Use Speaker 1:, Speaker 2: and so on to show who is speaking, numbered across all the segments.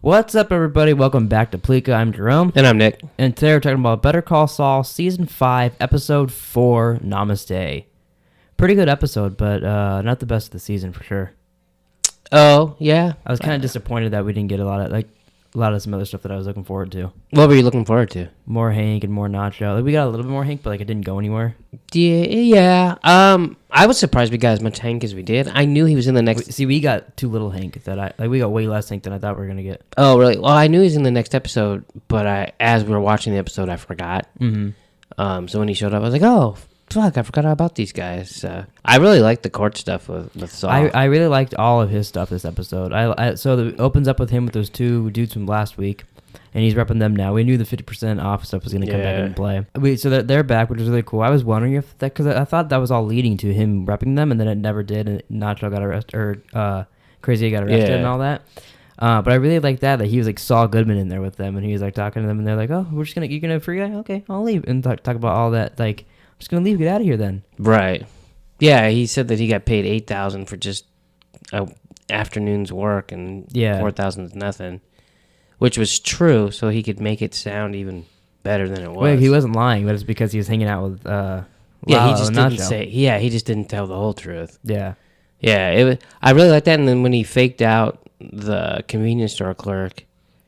Speaker 1: What's up, everybody? Welcome back to Pleeka. I'm Jerome.
Speaker 2: And I'm Nick.
Speaker 1: And today we're talking about Better Call Saul, Season 5, Episode 4, Namaste. Pretty good episode, but not the best of the season for sure.
Speaker 2: Oh, yeah?
Speaker 1: I was kind of disappointed that we didn't get a lot of some other stuff that I was looking forward to.
Speaker 2: What were you looking forward to?
Speaker 1: More Hank and more Nacho. We got a little bit more Hank, but it didn't go anywhere.
Speaker 2: Yeah. I was surprised we got as much Hank as we did. I knew he was in the next...
Speaker 1: See, we got too little Hank. We got way less Hank than I thought we were going to get.
Speaker 2: Oh, really? Well, I knew he was in the next episode, but as we were watching the episode, I forgot. Mm-hmm. So when he showed up, I was like, oh, fuck, I forgot about these guys. I really liked the court stuff with Saul.
Speaker 1: I really liked all of his stuff this episode. So it opens up with him with those two dudes from last week, and he's repping them now. We knew the 50% off stuff was going to come back into play. So they're back, which is really cool. I was wondering if that, because I thought that was all leading to him repping them, and then it never did, and Nacho got arrested, or Crazy got arrested and all that. But I really like that he was like Saul Goodman in there with them, and he was like talking to them, and they're like, oh, you're going to free guy? Okay, I'll leave. And talk about all that, I'm just going to leave, get out of here then.
Speaker 2: Right. Yeah, he said that he got paid $8,000 for just a afternoon's work, and $4,000 is nothing. Which was true, so he could make it sound even better than it was.
Speaker 1: Well, he wasn't lying, but it's because he was hanging out with
Speaker 2: he just didn't say. Yeah, he just didn't tell the whole truth.
Speaker 1: Yeah.
Speaker 2: Yeah, I really like that. And then when he faked out the convenience store clerk,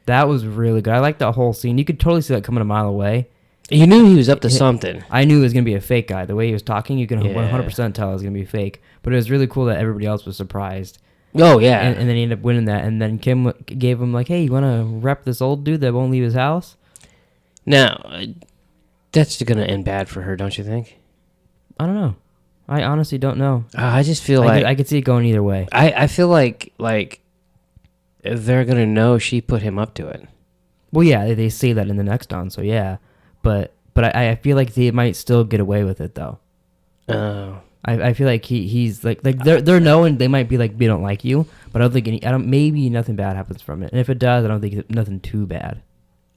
Speaker 1: that was really good. I liked that whole scene. You could totally see that coming a mile away.
Speaker 2: You knew he was up to something.
Speaker 1: I knew it was going to be a fake guy. The way he was talking, you can 100% tell it was going to be fake. But it was really cool that everybody else was surprised.
Speaker 2: Oh, yeah.
Speaker 1: And then he ended up winning that. And then Kim gave him, hey, you want to rep this old dude that won't leave his house?
Speaker 2: Now, that's going to end bad for her, don't you think?
Speaker 1: I don't know. I honestly don't know.
Speaker 2: I just feel
Speaker 1: I could see it going either way.
Speaker 2: I feel like they're going to know she put him up to it.
Speaker 1: Well, yeah, they say that in the next on, so yeah. But I feel like they might still get away with it, though.
Speaker 2: Oh.
Speaker 1: I feel like he's they're knowing they might be we don't like you, but I don't think maybe nothing bad happens from it. And if it does, I don't think it's nothing too bad.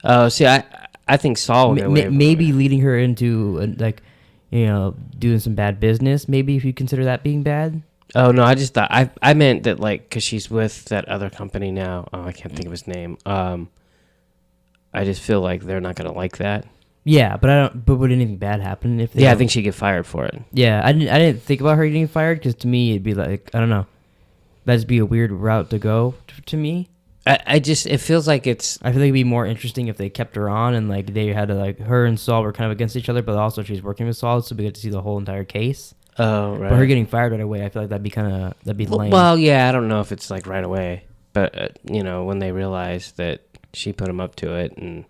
Speaker 2: Oh, see, I think Saul will get away with
Speaker 1: maybe leading her into doing some bad business. Maybe if you consider that being bad.
Speaker 2: Oh no, I just thought I meant that because she's with that other company now. Oh, I can't think of his name. I just feel like they're not gonna like that.
Speaker 1: Yeah, but would anything bad happen if?
Speaker 2: I think she'd get fired for it.
Speaker 1: Yeah, I didn't think about her getting fired because to me it'd be I don't know, that'd be a weird route to go to me.
Speaker 2: It feels like it's.
Speaker 1: I feel like it'd be more interesting if they kept her on and they had to her and Saul were kind of against each other, but also she's working with Saul, so we get to see the whole entire case.
Speaker 2: Oh right.
Speaker 1: But her getting fired right away, I feel like that'd be lame.
Speaker 2: Well, yeah, I don't know if it's right away, but when they realize that she put him up to it and.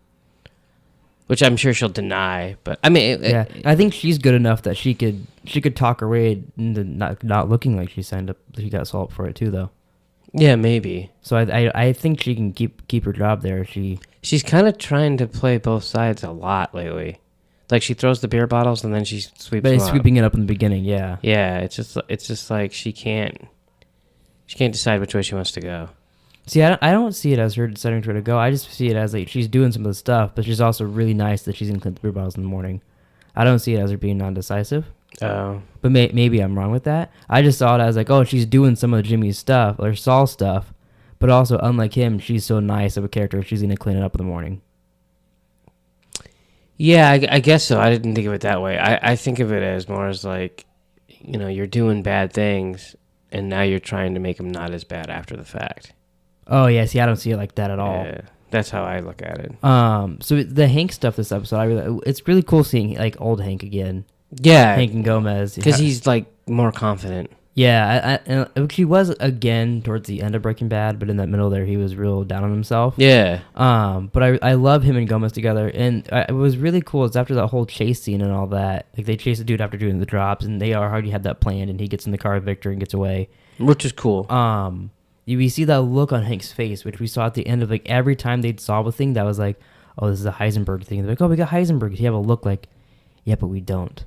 Speaker 2: Which I'm sure she'll deny, but I mean,
Speaker 1: I think she's good enough that she could talk her way into not looking like she signed up. She got Saul up for it too, though.
Speaker 2: Yeah, maybe.
Speaker 1: So I think she can keep her job there.
Speaker 2: She's kind of trying to play both sides a lot lately. She throws the beer bottles and then she sweeps. But
Speaker 1: sweeping it up in the beginning, yeah.
Speaker 2: Yeah, it's just like she can't decide which way she wants to go.
Speaker 1: See, I don't see it as her deciding where to go. I just see it as she's doing some of the stuff, but she's also really nice that she's going to clean the beer bottles in the morning. I don't see it as her being non-decisive.
Speaker 2: Oh.
Speaker 1: But maybe I'm wrong with that. I just saw it as she's doing some of Jimmy's stuff, or Saul's stuff, but also, unlike him, she's so nice of a character, she's going to clean it up in the morning.
Speaker 2: Yeah, I guess so. I didn't think of it that way. I think of it as more as you're doing bad things, and now you're trying to make them not as bad after the fact.
Speaker 1: Oh yeah, see, I don't see it like that at all.
Speaker 2: Yeah, that's how I look at it.
Speaker 1: So the Hank stuff this episode, it's really cool seeing old Hank again.
Speaker 2: Yeah,
Speaker 1: Hank and Gomez,
Speaker 2: because he's more confident.
Speaker 1: Yeah, he was again towards the end of Breaking Bad, but in that middle there, he was real down on himself.
Speaker 2: Yeah.
Speaker 1: But I love him and Gomez together, and it was really cool. It's after that whole chase scene and all that. They chase the dude after doing the drops, and they already had that planned, and he gets in the car with Victor and gets away,
Speaker 2: which is cool.
Speaker 1: We see that look on Hank's face, which we saw at the end of every time they'd solve a thing that was oh, this is a Heisenberg thing. They're oh, we got Heisenberg. You have a look yeah, but we don't.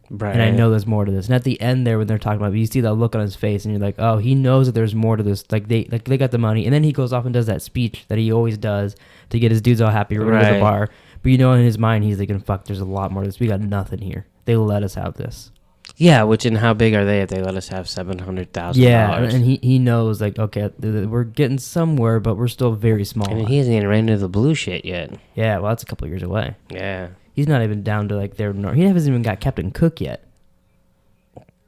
Speaker 2: Right.
Speaker 1: And I know there's more to this. And at the end there, when they're talking about it, you see that look on his face, and you're oh, he knows that there's more to this. They got the money, and then he goes off and does that speech that he always does to get his dudes all happy or to the bar. But in his mind, he's thinking, fuck, there's a lot more to this. We got nothing here. They let us have this.
Speaker 2: Yeah, which and how big are they if they let us have $700,000?
Speaker 1: Yeah, and he knows, like, okay, we're getting somewhere, but we're still very small.
Speaker 2: And he hasn't even ran into the blue shit yet.
Speaker 1: Yeah, well, that's a couple of years away.
Speaker 2: Yeah.
Speaker 1: He's not even down to, like, he hasn't even got Captain Cook yet.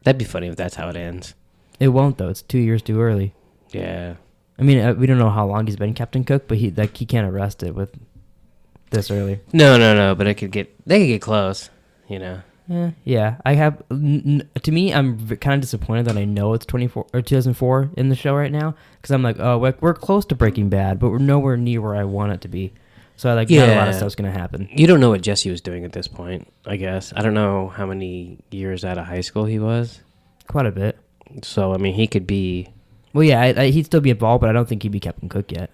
Speaker 2: That'd be funny if that's how it ends.
Speaker 1: It won't, though. It's 2 years too early.
Speaker 2: Yeah.
Speaker 1: I mean, we don't know how long he's been Captain Cook, but he can't arrest it with this early.
Speaker 2: No, but they could get close, you know.
Speaker 1: Yeah. I have. To me, I'm kind of disappointed that I know it's 2004 in the show right now, because I'm like, oh, we're close to Breaking Bad, but we're nowhere near where I want it to be. So not a lot of stuff's gonna happen.
Speaker 2: You don't know what Jesse was doing at this point, I guess. I don't know how many years out of high school he was.
Speaker 1: Quite a bit.
Speaker 2: So I mean, he could be.
Speaker 1: Well, yeah, he'd still be involved, but I don't think he'd be Captain Cook yet.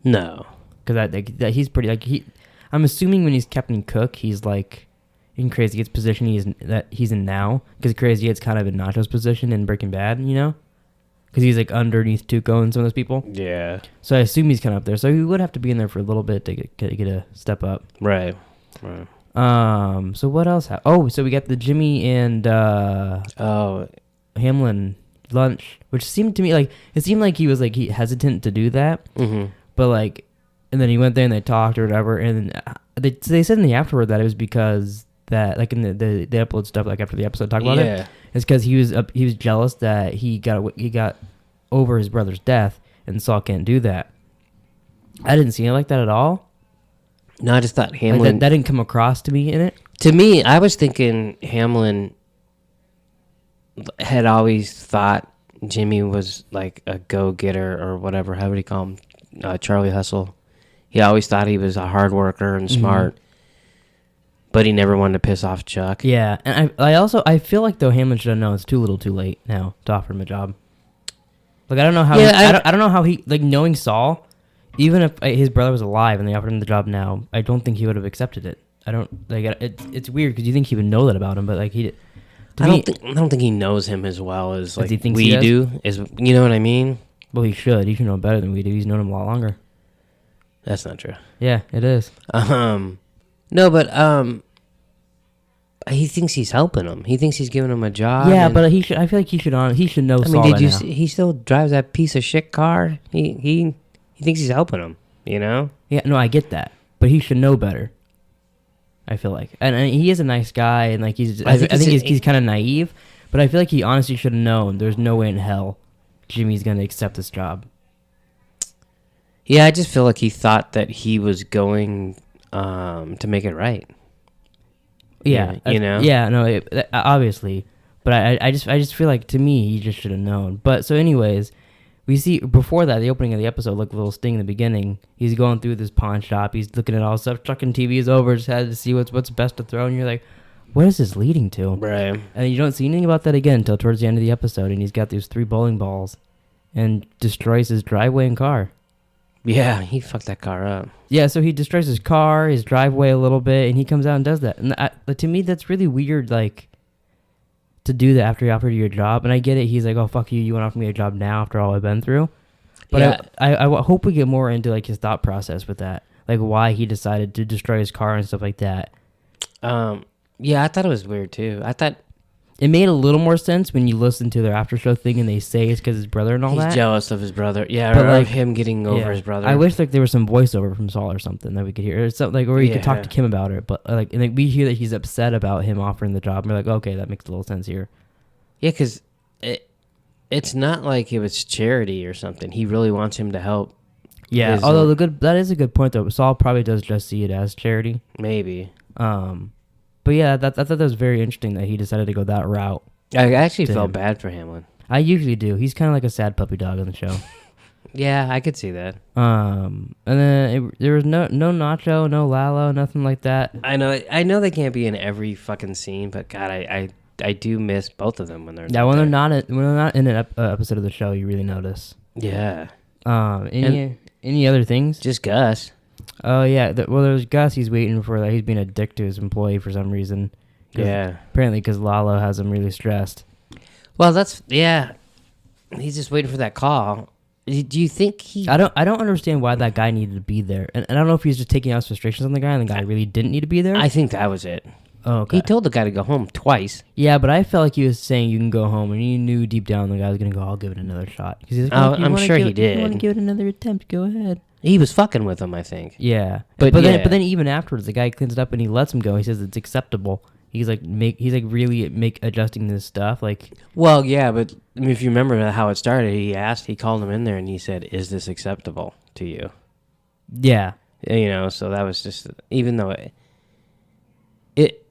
Speaker 2: No,
Speaker 1: because he's pretty I'm assuming when he's Captain Cook, he's like in Crazy Eight's position he's in now, because Crazy Eight's kind of in Nacho's position in Breaking Bad, you know, because he's like underneath Tuco and some of those people.
Speaker 2: Yeah.
Speaker 1: So I assume he's kind of up there. So he would have to be in there for a little bit to get a step up.
Speaker 2: Right.
Speaker 1: So what else? So we got the Jimmy and Hamlin lunch, which seemed to me like he was like he hesitant to do that, but like, and then he went there and they talked or whatever, and they said in the afterward that it was because that, like, in the upload stuff, like after the episode talk about it, it's because he was jealous that he got over his brother's death, and Saul can't do that. I didn't see it like that at all.
Speaker 2: No, I just thought Hamlin...
Speaker 1: Like that didn't come across to me in it.
Speaker 2: To me, I was thinking Hamlin had always thought Jimmy was like a go-getter or whatever, how would he call him? Charlie Hustle. He always thought he was a hard worker and smart, but he never wanted to piss off Chuck.
Speaker 1: Yeah, and I feel like, though, Hamlin should have known it's too little too late now to offer him a job. Like, I don't know how I don't know how he, like, knowing Saul, even if his brother was alive and they offered him the job now, I don't think he would have accepted it. I don't, like, it's weird because you think he would know that about him, but like he did.
Speaker 2: I don't think he knows him as well as like
Speaker 1: we
Speaker 2: do. You know what I mean?
Speaker 1: Well, he should. He should know better than we do. He's known him a lot longer.
Speaker 2: That's not true.
Speaker 1: Yeah, it is.
Speaker 2: No, but he thinks he's helping him. He thinks he's giving him a job.
Speaker 1: Yeah, but he should. I feel like he should know. I mean,
Speaker 2: Saul he still drives that piece of shit car. He thinks he's helping him. You know?
Speaker 1: Yeah, no, I get that, but he should know better. I feel like, and he is a nice guy, and like he's kind of naive, but I feel like he honestly should have known. There's no way in hell Jimmy's gonna accept this job.
Speaker 2: Yeah, I just feel like he thought that he was going to make it right.
Speaker 1: Yeah,
Speaker 2: you know.
Speaker 1: Yeah, no, obviously, but I just feel like, to me, he just should have known. But so, anyways, we see before that, the opening of the episode, like a little sting in the beginning. He's going through this pawn shop. He's looking at all stuff, chucking TVs over his head to see what's best to throw. And you're like, what is this leading to?
Speaker 2: Right.
Speaker 1: And you don't see anything about that again until towards the end of the episode. And he's got these 3 bowling balls and destroys his driveway and car.
Speaker 2: Yeah, he fucked that car up.
Speaker 1: Yeah, so he destroys his car, his driveway a little bit, and he comes out and does that. And to me, that's really weird, like, to do that after he offered you a job. And I get it. He's like, oh, fuck you. You want to offer me a job now after all I've been through? But yeah. I hope we get more into, like, his thought process with that. Like, why he decided to destroy his car and stuff like that.
Speaker 2: Yeah, I thought it was weird, too. I thought...
Speaker 1: It made a little more sense when you listen to their after show thing and they say it's because his brother and all that.
Speaker 2: He's jealous of his brother. Yeah,
Speaker 1: but
Speaker 2: or
Speaker 1: like
Speaker 2: him getting over his brother.
Speaker 1: I wish like there was some voiceover from Saul or something that we could hear, or something like, or you could talk to Kim about it. But like, and like we hear that he's upset about him offering the job, and we're like, okay, that makes a little sense here.
Speaker 2: Yeah, because it's not like it was charity or something. He really wants him to help.
Speaker 1: Yeah, although that is a good point though. Saul probably does just see it as charity.
Speaker 2: Maybe.
Speaker 1: But yeah, I thought that was very interesting that he decided to go that route.
Speaker 2: I actually felt bad for Hamlin.
Speaker 1: I usually do. He's kind of like a sad puppy dog on the show.
Speaker 2: Yeah, I could see that.
Speaker 1: And then there was no Nacho, no Lalo, nothing like that.
Speaker 2: I know they can't be in every fucking scene, but God, I do miss both of them when they're
Speaker 1: when they're not in an episode of the show. You really notice.
Speaker 2: Yeah.
Speaker 1: Any other things?
Speaker 2: Just Gus.
Speaker 1: Oh yeah. There's Gus. He's waiting for that. He's being a dick to his employee for some reason.
Speaker 2: Yeah.
Speaker 1: Apparently because Lalo has him really stressed.
Speaker 2: Well, he's just waiting for that call. Do you think he...
Speaker 1: I don't understand why that guy needed to be there. And I don't know if he's just taking out his frustrations on the guy and the guy really didn't need to be there.
Speaker 2: I think that was it.
Speaker 1: Oh, okay.
Speaker 2: He told the guy to go home twice.
Speaker 1: Yeah, but I felt like he was saying you can go home, and he knew deep down the guy was gonna go. I'll give it another shot. Like,
Speaker 2: I'm sure he did.
Speaker 1: If you want to give it another attempt, go ahead.
Speaker 2: He was fucking with him, I think.
Speaker 1: Yeah, but then even afterwards, the guy cleans it up and he lets him go. He says it's acceptable. He's like really adjusting this stuff. Like,
Speaker 2: well, yeah, but I mean, if you remember how it started, he called him in there and he said, "Is this acceptable to you?"
Speaker 1: Yeah,
Speaker 2: so that was just, even though it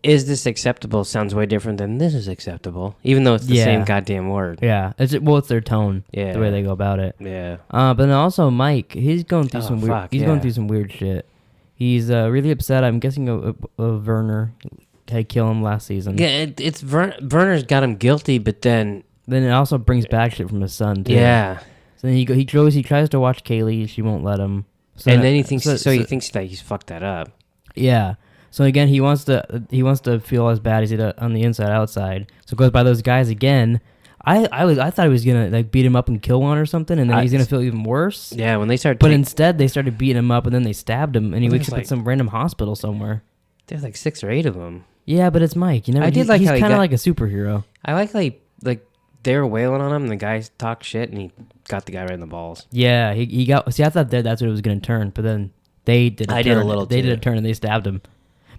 Speaker 2: is this acceptable sounds way different than this is acceptable, even though it's the same goddamn word.
Speaker 1: Yeah, it's their tone, the way they go about it.
Speaker 2: Yeah.
Speaker 1: But then also Mike, he's going through some weird. He's going through some weird shit. He's really upset. I'm guessing of Werner had killed him last season.
Speaker 2: Yeah, it's Werner's got him guilty, but then
Speaker 1: it also brings back shit from his son too.
Speaker 2: Yeah.
Speaker 1: So then he tries to watch Kaylee. She won't let him. So
Speaker 2: and then he thinks he thinks that he's fucked that up.
Speaker 1: Yeah. So again, he wants to feel as bad as he does on the inside outside. So goes by those guys again. I thought he was gonna like beat him up and kill one or something, and then he's gonna feel even worse.
Speaker 2: Yeah, when they started.
Speaker 1: But instead, they started beating him up, and then they stabbed him, and he wakes up at some random hospital somewhere.
Speaker 2: There's like 6 or 8 of them.
Speaker 1: Yeah, but it's Mike. He's kind of like a superhero.
Speaker 2: I like they were wailing on him, and the guy talked shit, and he got the guy right in the balls.
Speaker 1: Yeah, he got. See, I thought that's what it was gonna turn, but then they did. They did a turn, and they stabbed him.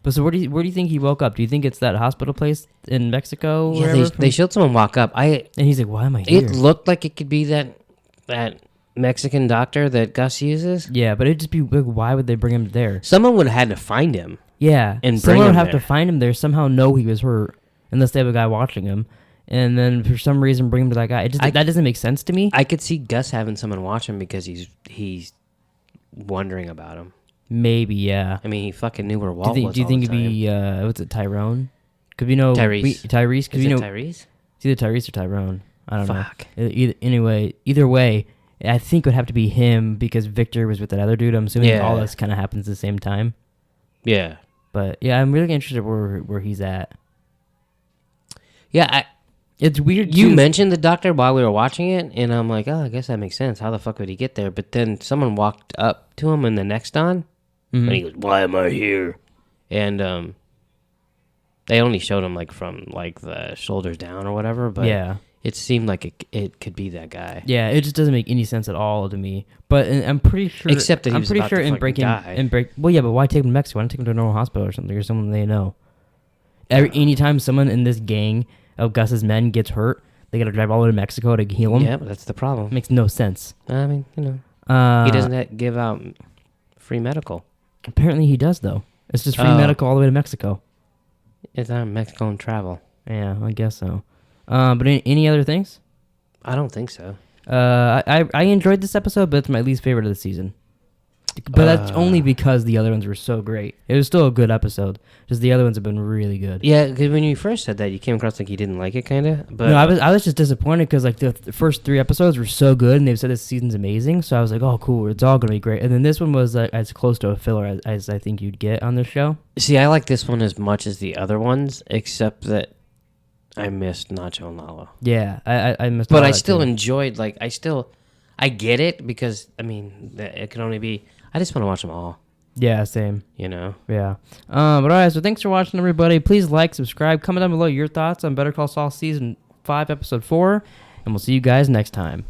Speaker 1: But so where do you think he woke up? Do you think it's that hospital place in Mexico?
Speaker 2: Yeah, they showed someone walk up. And
Speaker 1: he's like, "Why am I here?"
Speaker 2: It looked like it could be that Mexican doctor that Gus uses.
Speaker 1: Yeah, but it'd just be like, why would they bring him there?
Speaker 2: Someone would have had to find him.
Speaker 1: Yeah,
Speaker 2: and
Speaker 1: someone would have to find him there. Somehow know he was hurt, unless they have a guy watching him, and then for some reason bring him to that guy. That doesn't make sense to me.
Speaker 2: I could see Gus having someone watch him because he's wondering about him.
Speaker 1: Maybe, yeah.
Speaker 2: I mean, he fucking knew where Walt was.
Speaker 1: Do you think it'd be what's it, Tyrone? Could be
Speaker 2: Tyrese.
Speaker 1: Tyrese.
Speaker 2: Is it Tyrese?
Speaker 1: It's either Tyrese or Tyrone. I don't know. Either way, I think it would have to be him because Victor was with that other dude. I'm assuming all this kind of happens at the same time.
Speaker 2: Yeah.
Speaker 1: But yeah, I'm really interested where he's at.
Speaker 2: Yeah,
Speaker 1: it's weird.
Speaker 2: You mentioned the doctor while we were watching it, and I'm like, oh, I guess that makes sense. How the fuck would he get there? But then someone walked up to him in the next on, and he goes, "Why am I here?" And they only showed him like from like the shoulders down or whatever. But
Speaker 1: yeah,
Speaker 2: it seemed like it could be that guy.
Speaker 1: Yeah, it just doesn't make any sense at all to me. But I'm pretty sure.
Speaker 2: Except that I'm pretty sure in breaking
Speaker 1: well, yeah, but why take him to Mexico? Why not take him to a normal hospital or something, or someone they know? Anytime someone in this gang of Gus's men gets hurt, they gotta drive all the way to Mexico to heal him.
Speaker 2: Yeah, but that's the problem.
Speaker 1: It makes no sense.
Speaker 2: I mean, he doesn't give out free medical.
Speaker 1: Apparently he does, though. It's just free medical all the way to Mexico.
Speaker 2: It's on Mexico and travel.
Speaker 1: Yeah, I guess so. But any other things?
Speaker 2: I don't think so.
Speaker 1: I enjoyed this episode, but it's my least favorite of the season. But that's only because the other ones were so great. It was still a good episode. Just the other ones have been really good.
Speaker 2: Yeah, because when you first said that, you came across like you didn't like it, kind of. But
Speaker 1: no, I was just disappointed because like the first 3 episodes were so good, and they've said this season's amazing. So I was like, oh, cool, it's all gonna be great. And then this one was as close to a filler as I think you'd get on this show.
Speaker 2: See, I like this one as much as the other ones, except that I missed Nacho and Lalo.
Speaker 1: Yeah, I missed.
Speaker 2: But I still enjoyed. Like I get it because I mean it can only be. I just want to watch them all.
Speaker 1: Yeah, same.
Speaker 2: Yeah.
Speaker 1: But all right, so thanks for watching, everybody. Please like, subscribe, comment down below your thoughts on Better Call Saul Season 5, Episode 4, and we'll see you guys next time.